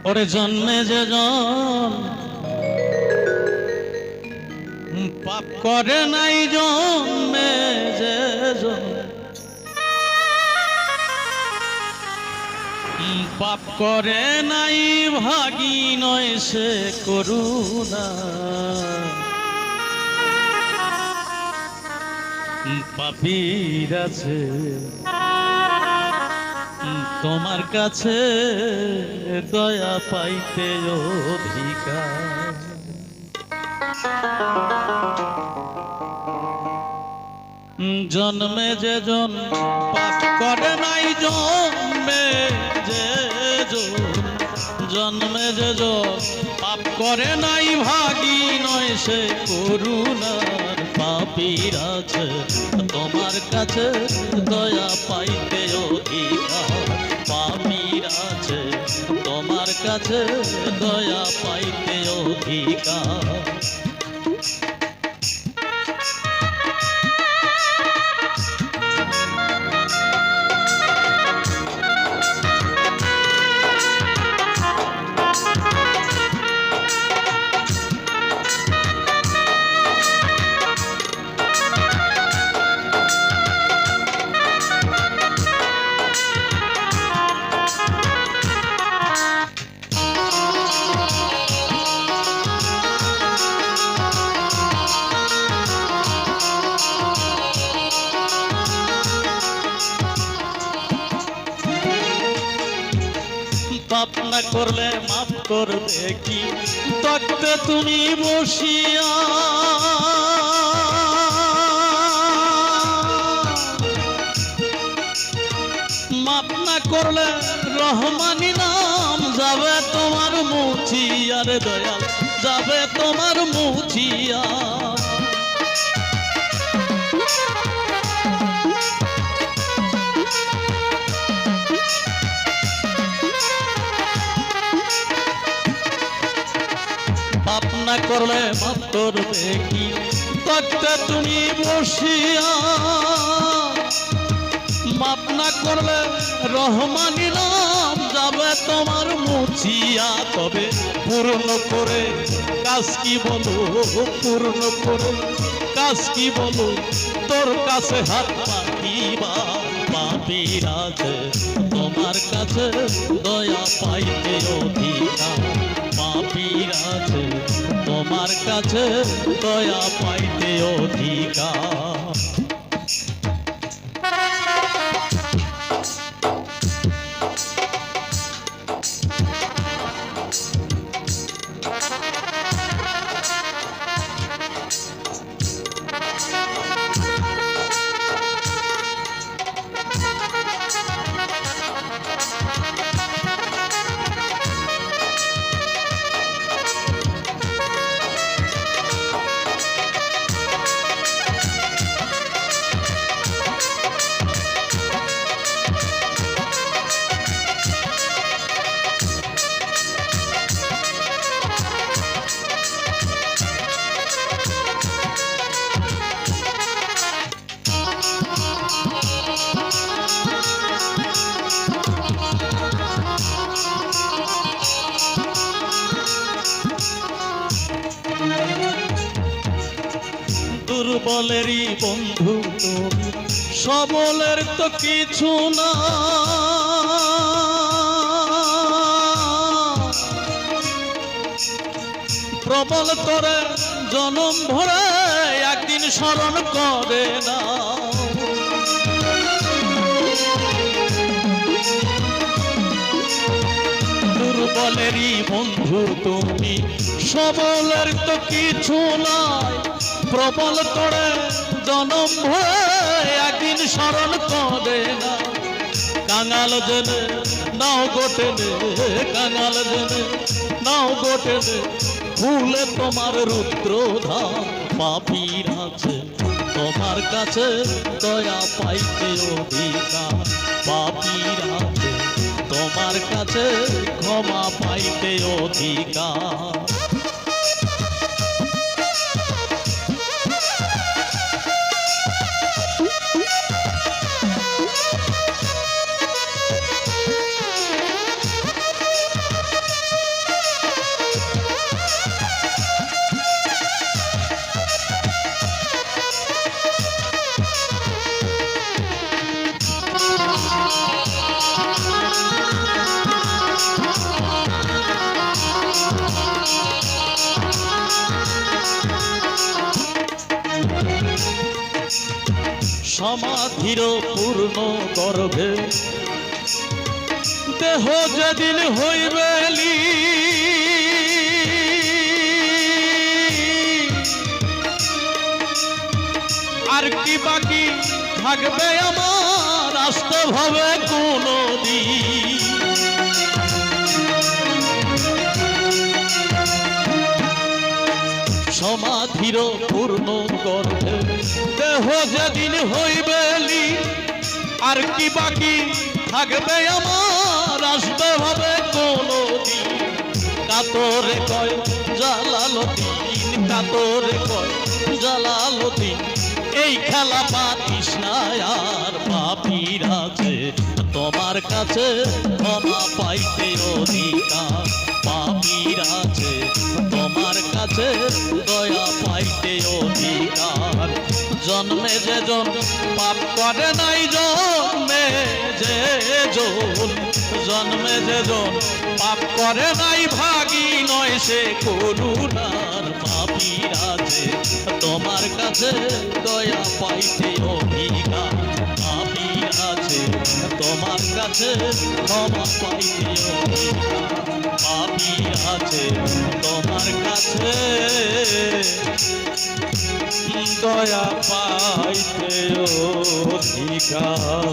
ওরে জন্মে যে জন পাপ করে নাই, জন্মে যে জন পাপ করে নাই, ভাগী নয় সে করুণা। পাপীর আছে তোমার কাছে দয়া পাইতে অধিকার। জন্মে যে জন পাপ করে নাই, জন্মে যে জন জন্মে যে জন পাপ করে নাই, ভাগী নয় সে করুণার। পাপীর আছে তোমার কাছে দয়া পাইতে অধিকার। পাপীর আছে তোমার কাছে দয়া পাইতে অধিকার। পাপ না করলে মাফ করবে কি তক্তে তুমি বসিয়া। মাপ না করলে রহমানি নাম যাবে তোমার মুছিয়া। রে দয়াল যাবে তোমার মুছিয়া। পাপ না করলে মাফ করবে কি তক্তে তুমি বসিয়া। মাপ না করলে রহমানি নাম যাবে তোমার মুছিয়া। তবে পূর্ণ করে কাজ কি বলো, পূর্ণ করে কাজ কি বলো, তোর কাছে হাত পাতিবা। পাপীর আছে তোমার কাছে দয়া পাইতে অধিকার। পাপীর আছে তোমার কাছে দয়া পাইতে অধিকার। দুর্বলেরই বন্ধু তুমি, সবলের তো কিছু না। প্রবল করে জনম ভরে একদিন স্মরণ করে না। দুর্বলেরই বন্ধু তুমি, সবলের তো কিছু নাই। প্রবল করে জনম ভরে একদিন স্মরণ করে না। কাঙাল জেনে নাও গোটেনে, কাঙাল জেনে নাও গোটেনে, ভুলে তোমার রুদ্রধাম। পাপীর আছে তোমার কাছে দয়া পাইতে অধিকার। পাপীর আছে তোমার কাছে ক্ষমা পাইতে অধিকার। সমাধির পূর্ণ গর্ভে দেহ যেদিন হইবে আর কি বাকি থাকবে আমার আসতে ভাবে কোনো দিন। সমাধির পূর্ণ গর্ভে দেহ যেদিন হইবে আর কি বাকি থাকবে আমার আসবে ভাবে কোনো দিন। কাতরে কয় জালালউদ্দিন, কাতরে কয় জালালউদ্দিন, এই খেলা পাতিস না আর পাপীরা যে তোমার কাছে ক্ষমা পাইতে অধিকার। পাপীরা যে তোমার কাছে দয়া পাইতে অধিকার। জন্মে যে জন পাপ করে নাই, জন্মে যে জন, জন্মে যে জন পাপ করে নাই, ভাগী নয় সে করুণার। পাপীরা যে তোমার কাছে দয়া পাইতে অধিকার। পাপীরা যে তোমার কাছে ক্ষমা পাইতে অধিকার। পাপীরা যে তোমার কাছে দয়া পাইতে অধিকার।